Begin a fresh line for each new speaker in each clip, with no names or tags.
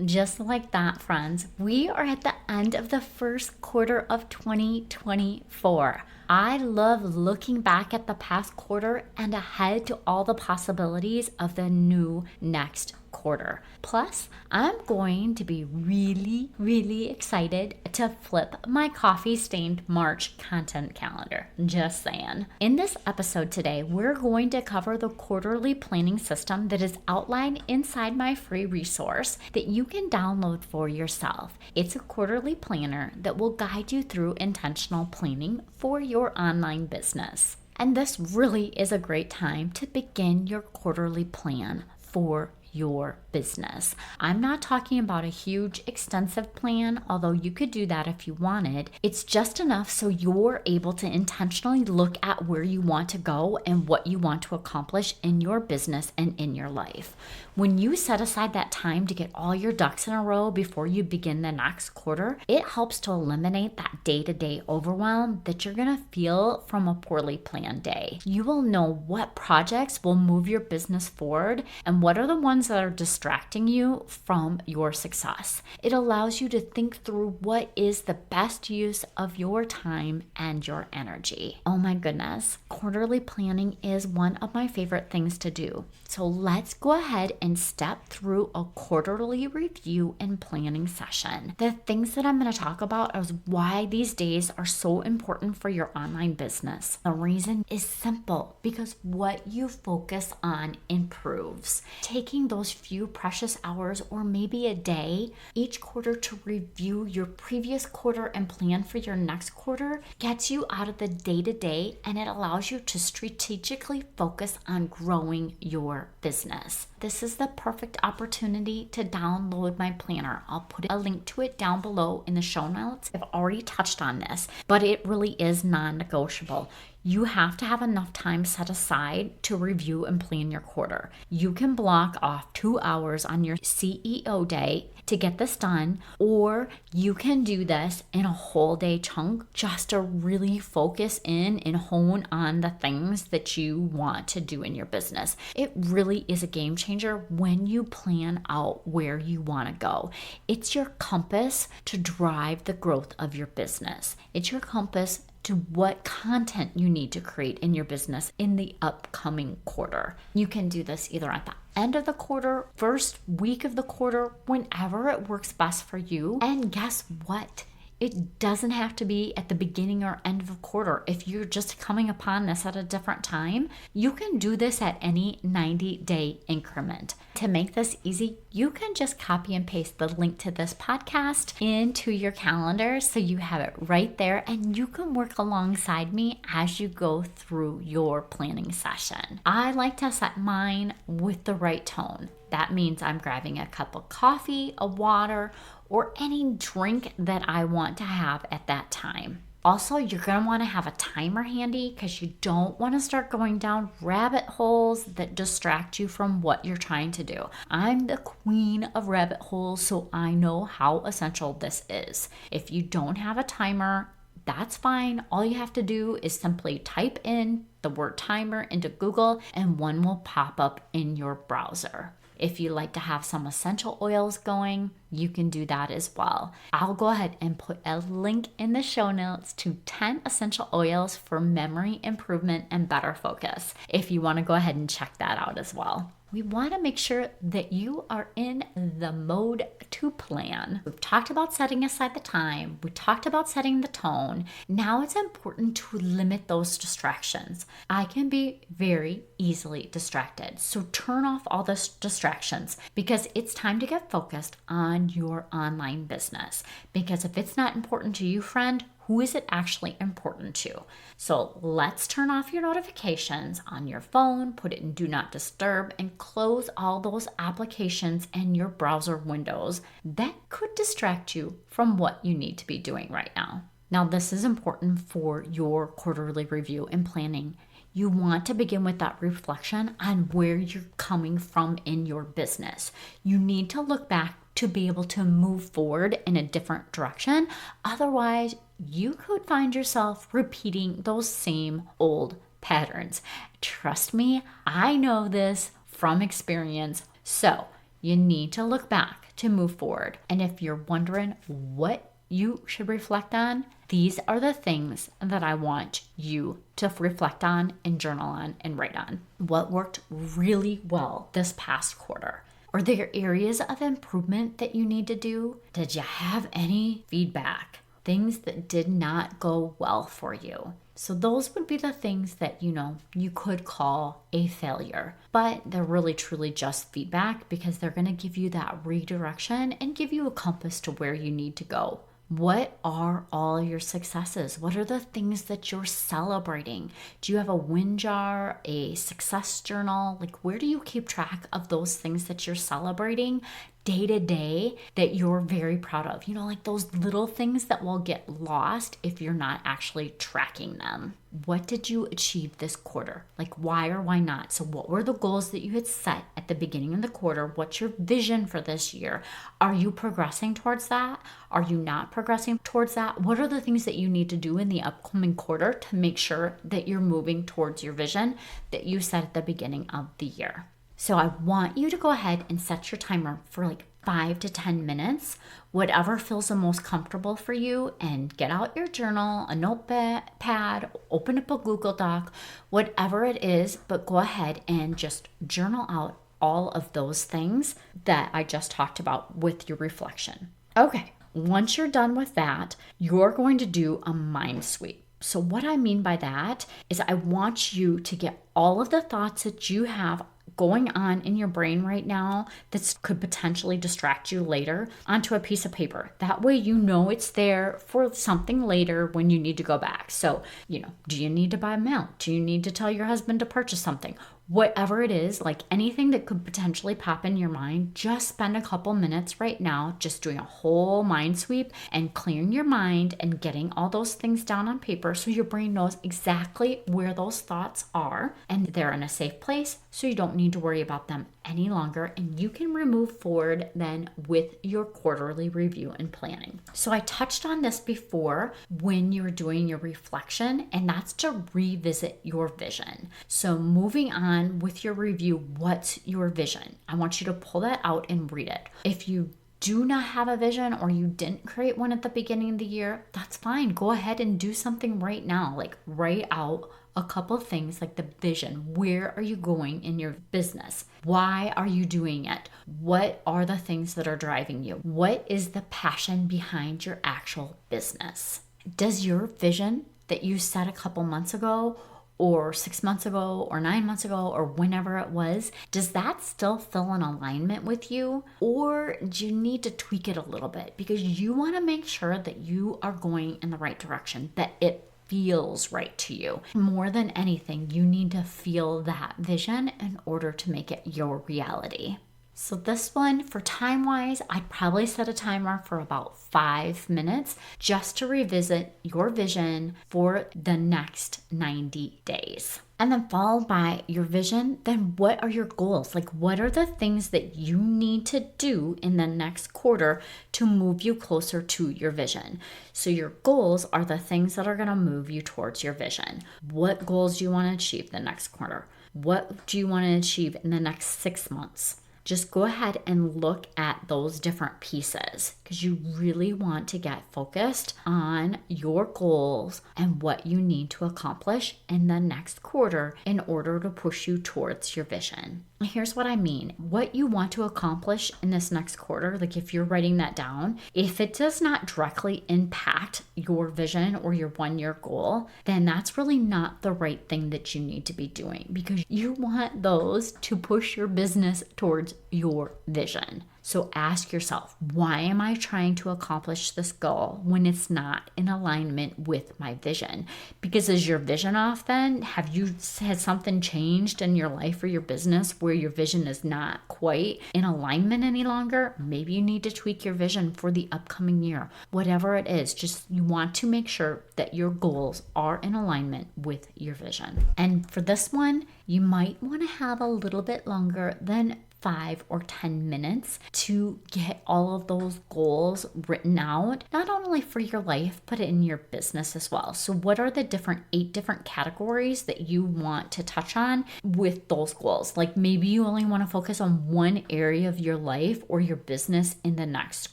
just like that, friends, we are at the end of the first quarter of 2024. I love looking back at the past quarter and ahead to all the possibilities of the new next quarter. Plus, I'm going to be really excited to flip my coffee stained March content calendar. Just saying. In this episode today, we're going to cover the quarterly planning system that is outlined inside my free resource that you can download for yourself. It's a quarterly planner that will guide you through intentional planning for your online business. And this really is a great time to begin your quarterly plan for your business. I'm not talking about a huge extensive plan, although you could do that if you wanted. It's just enough so you're able to intentionally look at where you want to go and what you want to accomplish in your business and in your life. When you set aside that time to get all your ducks in a row before you begin the next quarter, it helps to eliminate that day-to-day overwhelm that you're going to feel from a poorly planned day. You will know what projects will move your business forward and what are the ones that are distracting you from your success. It allows you to think through what is the best use of your time and your energy. Oh my goodness, quarterly planning is one of my favorite things to do. So let's go ahead and step through a quarterly review and planning session. The things that I'm going to talk about is why these days are so important for your online business. The reason is simple, because what you focus on improves. Taking those few precious hours or maybe a day each quarter to review your previous quarter and plan for your next quarter gets you out of the day-to-day, and it allows you to strategically focus on growing your business. This is the perfect opportunity to download my planner. I'll put a link to it down below in the show notes. I've already touched on this, but it really is non-negotiable. You have to have enough time set aside to review and plan your quarter. You can block off 2 hours on your CEO day to get this done, or you can do this in a whole day chunk just to really focus in and hone on the things that you want to do in your business. It really is a game changer when you plan out where you want to go. It's your compass to drive the growth of your business. It's your compass to what content you need to create in your business in the upcoming quarter. You can do this either at the end of the quarter, first week of the quarter, whenever it works best for you. And guess what? It doesn't have to be at the beginning or end of a quarter. If you're just coming upon this at a different time, you can do this at any 90-day increment. To make this easy, you can just copy and paste the link to this podcast into your calendar so you have it right there, and you can work alongside me as you go through your planning session. I like to set mine with the right tone. That means I'm grabbing a cup of coffee, a water, or any drink that I want to have at that time. Also, you're going to want to have a timer handy because you don't want to start going down rabbit holes that distract you from what you're trying to do. I'm the queen of rabbit holes, so I know how essential this is. If you don't have a timer, that's fine. All you have to do is simply type in the word timer into Google and one will pop up in your browser. If you like to have some essential oils going, you can do that as well. I'll go ahead and put a link in the show notes to 10 essential oils for memory improvement and better focus, if you want to go ahead and check that out as well. We want to make sure that you are in the mode to plan. We've talked about setting aside the time. We talked about setting the tone. Now it's important to limit those distractions. I can be very easily distracted. So turn off all the distractions because it's time to get focused on your online business. Because if it's not important to you, friend, who is it actually important to? So let's turn off your notifications on your phone, put it in Do Not Disturb, and close all those applications and your browser windows that could distract you from what you need to be doing right now. Now, this is important for your quarterly review and planning. You want to begin with that reflection on where you're coming from in your business. You need to look back to be able to move forward in a different direction. Otherwise, you could find yourself repeating those same old patterns. Trust me, I know this from experience. So you need to look back to move forward. And if you're wondering what you should reflect on, these are the things that I want you to reflect on and journal on and write on. What worked really well this past quarter? Are there areas of improvement that you need to do? Did you have any feedback? Things that did not go well for you? So those would be the things that, you could call a failure, but they're really truly just feedback because they're going to give you that redirection and give you a compass to where you need to go. What are all your successes? What are the things that you're celebrating? Do you have a win jar, a success journal? Like, where do you keep track of those things that you're celebrating day to day that you're very proud of? Like those little things that will get lost if you're not actually tracking them. What did you achieve this quarter? Like, why or why not? So what were the goals that you had set at the beginning of the quarter? What's your vision for this year? Are you progressing towards that? Are you not progressing towards that? What are the things that you need to do in the upcoming quarter to make sure that you're moving towards your vision that you set at the beginning of the year? So I want you to go ahead and set your timer for like 5 to 10 minutes, whatever feels the most comfortable for you, and get out your journal, a notepad, open up a Google Doc, whatever it is, but go ahead and just journal out all of those things that I just talked about with your reflection. Okay, once you're done with that, you're going to do a mind sweep. So what I mean by that is I want you to get all of the thoughts that you have going on in your brain right now that could potentially distract you later onto a piece of paper. That way it's there for something later when you need to go back. So, do you need to buy mail? Do you need to tell your husband to purchase something? Whatever it is, like anything that could potentially pop in your mind, just spend a couple minutes right now just doing a whole mind sweep and clearing your mind and getting all those things down on paper so your brain knows exactly where those thoughts are and they're in a safe place, so you don't need to worry about them any longer, and you can move forward then with your quarterly review and planning. So I touched on this before when you're doing your reflection, and that's to revisit your vision. So moving on with your review, what's your vision? I want you to pull that out and read it. If you do not have a vision or you didn't create one at the beginning of the year, that's fine. Go ahead and do something right now, like write out a couple of things like the vision. Where are you going in your business? Why are you doing it? What are the things that are driving you? What is the passion behind your actual business? Does your vision that you set a couple months ago or 6 months ago or 9 months ago or whenever it was, does that still feel in alignment with you? Or do you need to tweak it a little bit because you want to make sure that you are going in the right direction, that it feels right to you? More than anything, you need to feel that vision in order to make it your reality. So this one, for time-wise, I'd probably set a timer for about 5 minutes just to revisit your vision for the next 90 days. And then followed by your vision, then what are your goals? Like, what are the things that you need to do in the next quarter to move you closer to your vision? So your goals are the things that are going to move you towards your vision. What goals do you want to achieve the next quarter? What do you want to achieve in the next 6 months? Just go ahead and look at those different pieces because you really want to get focused on your goals and what you need to accomplish in the next quarter in order to push you towards your vision. Here's what I mean. What you want to accomplish in this next quarter, like if you're writing that down, if it does not directly impact your vision or your 1-year goal, then that's really not the right thing that you need to be doing because you want those to push your business towards your vision. So ask yourself, why am I trying to accomplish this goal when it's not in alignment with my vision? Because is your vision off then? Has something changed in your life or your business where your vision is not quite in alignment any longer? Maybe you need to tweak your vision for the upcoming year. Whatever it is, just you want to make sure that your goals are in alignment with your vision. And for this one, you might want to have a little bit longer than 5 or 10 minutes to get all of those goals written out, not only for your life, but in your business as well. So what are the 8 different categories that you want to touch on with those goals? Like maybe you only want to focus on one area of your life or your business in the next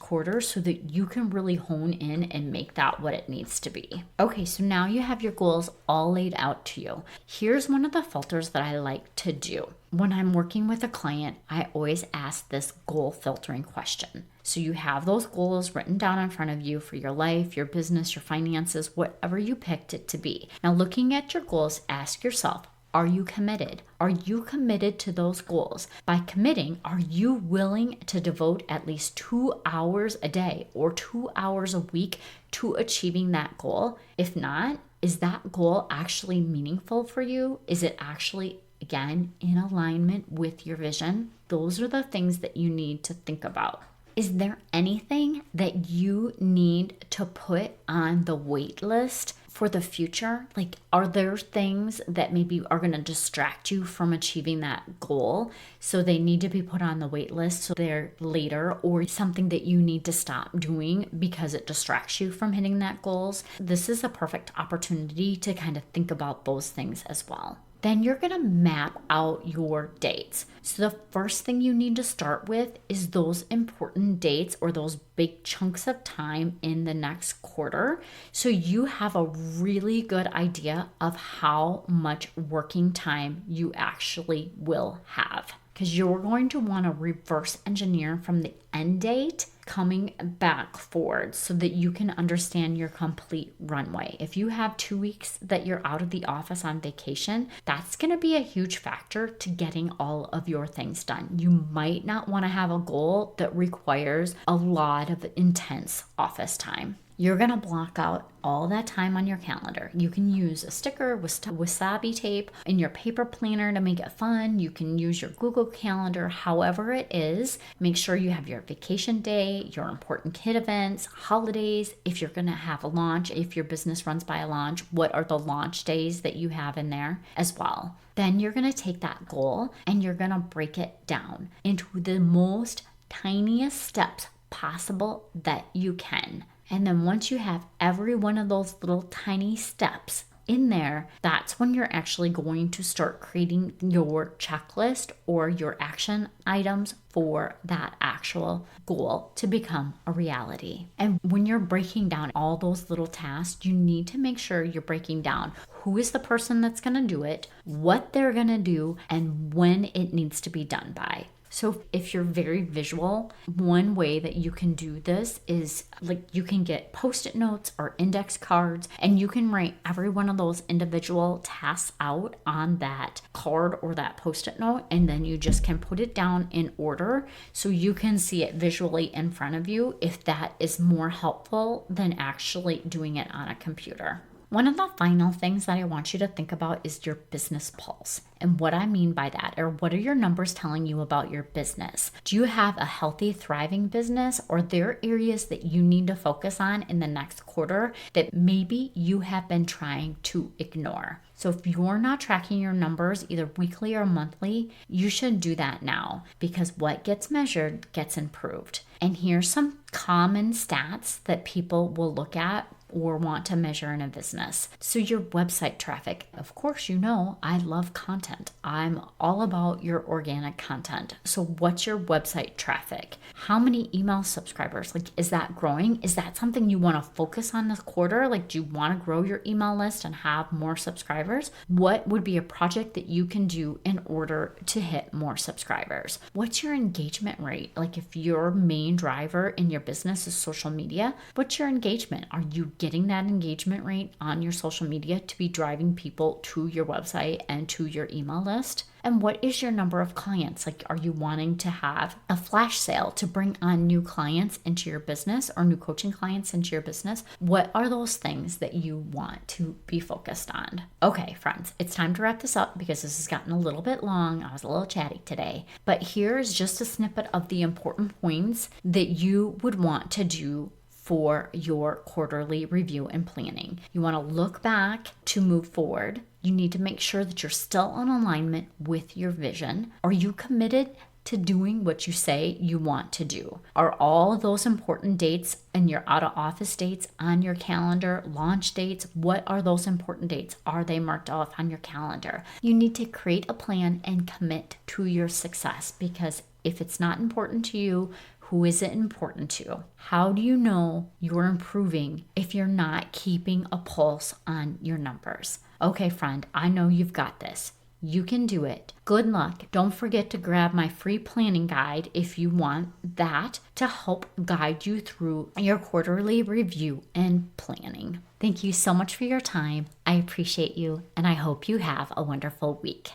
quarter so that you can really hone in and make that what it needs to be. Okay, so now you have your goals all laid out to you. Here's one of the filters that I like to do. When I'm working with a client, I always ask this goal filtering question. So you have those goals written down in front of you for your life, your business, your finances, whatever you picked it to be. Now, looking at your goals, ask yourself, are you committed? Are you committed to those goals? By committing, are you willing to devote at least 2 hours a day or 2 hours a week to achieving that goal? If not, is that goal actually meaningful for you? Is it actually, again, in alignment with your vision? Those are the things that you need to think about. Is there anything that you need to put on the wait list for the future? Like, are there things that maybe are going to distract you from achieving that goal? So they need to be put on the wait list so they're later, or something that you need to stop doing because it distracts you from hitting that goals? This is a perfect opportunity to kind of think about those things as well. Then you're going to map out your dates. So the first thing you need to start with is those important dates or those big chunks of time in the next quarter. So you have a really good idea of how much working time you actually will have. Because you're going to want to reverse engineer from the end date coming back forward so that you can understand your complete runway. If you have 2 weeks that you're out of the office on vacation, that's going to be a huge factor to getting all of your things done. You might not want to have a goal that requires a lot of intense office time. You're going to block out all that time on your calendar. You can use a sticker with wasabi tape in your paper planner to make it fun. You can use your Google Calendar, however it is. Make sure you have your vacation day, your important kid events, holidays. If you're going to have a launch, if your business runs by a launch, what are the launch days that you have in there as well? Then you're going to take that goal and you're going to break it down into the most tiniest steps possible that you can. And then once you have every one of those little tiny steps in there, that's when you're actually going to start creating your checklist or your action items for that actual goal to become a reality. And when you're breaking down all those little tasks, you need to make sure you're breaking down who is the person that's going to do it, what they're going to do, and when it needs to be done by. So if you're very visual, one way that you can do this is like you can get Post-it notes or index cards, and you can write every one of those individual tasks out on that card or that Post-it note, and then you just can put it down in order so you can see it visually in front of you if that is more helpful than actually doing it on a computer. One of the final things that I want you to think about is your business pulse. And what I mean by that, or what are your numbers telling you about your business? Do you have a healthy, thriving business, or are there areas that you need to focus on in the next quarter that maybe you have been trying to ignore? So if you're not tracking your numbers either weekly or monthly, you should do that now, because what gets measured gets improved. And here's some common stats that people will look at or want to measure in a business. So your website traffic. Of course, you know I love content. I'm all about your organic content. So what's your website traffic? How many email subscribers? Like, is that growing? Is that something you want to focus on this quarter? Like, do you want to grow your email list and have more subscribers? What would be a project that you can do in order to hit more subscribers? What's your engagement rate? Like, if your main driver in your business is social media, what's your engagement? Are you getting that engagement rate on your social media to be driving people to your website and to your email list? And what is your number of clients? Like, are you wanting to have a flash sale to bring on new clients into your business or new coaching clients into your business? What are those things that you want to be focused on? Okay, friends, it's time to wrap this up because this has gotten a little bit long. I was a little chatty today, but here's just a snippet of the important points that you would want to do for your quarterly review and planning. You want to look back to move forward. You need to make sure that you're still in alignment with your vision. Are you committed to doing what you say you want to do. Are all those important dates and your out of office dates on your calendar, launch dates? What are those important dates? Are they marked off on your calendar? You need to create a plan and commit to your success, because if it's not important to you, who is it important to? How do you know you're improving if you're not keeping a pulse on your numbers? Okay, friend, I know you've got this. You can do it. Good luck. Don't forget to grab my free planning guide if you want that to help guide you through your quarterly review and planning. Thank you so much for your time. I appreciate you, and I hope you have a wonderful week.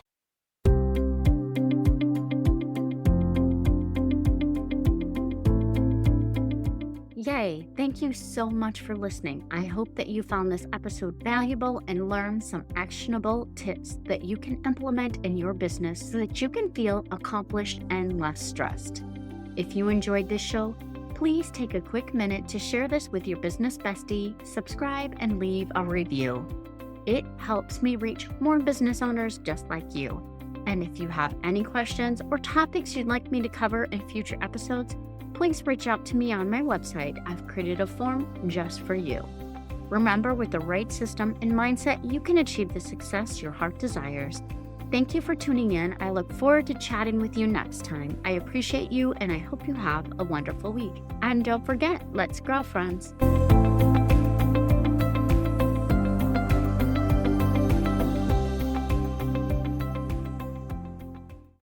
Yay! Thank you so much for listening. I hope that you found this episode valuable and learned some actionable tips that you can implement in your business so that you can feel accomplished and less stressed. If you enjoyed this show, please take a quick minute to share this with your business bestie, subscribe, and leave a review. It helps me reach more business owners just like you. And if you have any questions or topics you'd like me to cover in future episodes, please reach out to me on my website. I've created a form just for you. Remember, with the right system and mindset, you can achieve the success your heart desires. Thank you for tuning in. I look forward to chatting with you next time. I appreciate you, and I hope you have a wonderful week. And don't forget, let's grow, friends.